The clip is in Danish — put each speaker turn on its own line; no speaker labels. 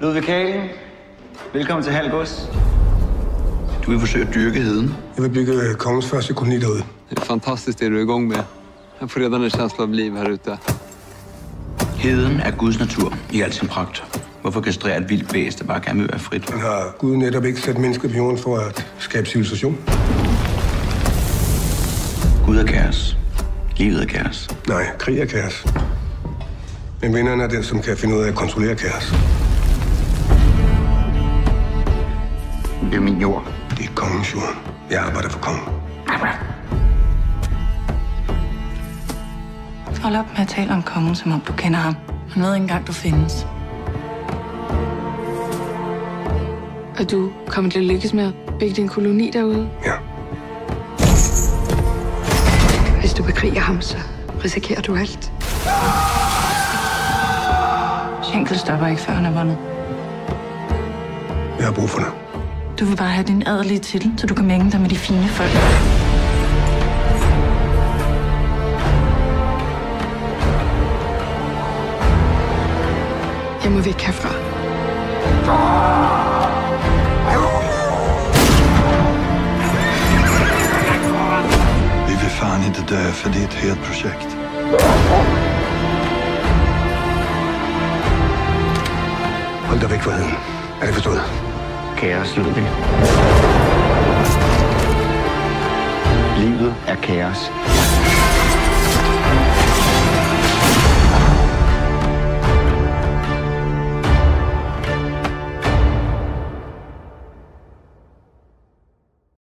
Ludvig Kalen, velkommen til Halgås.
Du vil forsøge at dyrke heden.
Jeg vil bygge kongens første koloni derude.
Det er fantastisk, det du er i gang med. Jeg får redan en känsla av liv her ute.
Heden er Guds natur i al sin pragt. Hvorfor kastrere et vildt bæst, der bare gerne vil være frit?
Men har Gud netop ikke sat mennesket på jorden for at skabe civilisation?
Gud er kaos. Livet er kaos.
Nej, krig er kaos. Men vinderen er den, som kan finde ud af at kontrollere kaos.
Det er min jord.
Det er kongens jord. Jeg arbejder for kongen.
Hold op med at tale om kongen, som om du kender ham. Han ved ikke engang, du findes.
Er du kommet til at lykkes med at bygge din koloni derude?
Ja.
Hvis du bekriger ham, så risikerer du alt.
Schenkel stopper ikke, før han er vundet.
Jeg har brug for dig.
Du vil bare have din adelige titel, så du kan mænge dig med de fine folk.
Jeg må væk herfra.
Vi vil fan inte dö för det är ett helt projekt.
Hold dig væk fra heden. Er det forstået?
Kaos, Ludvig. Livet er kaos.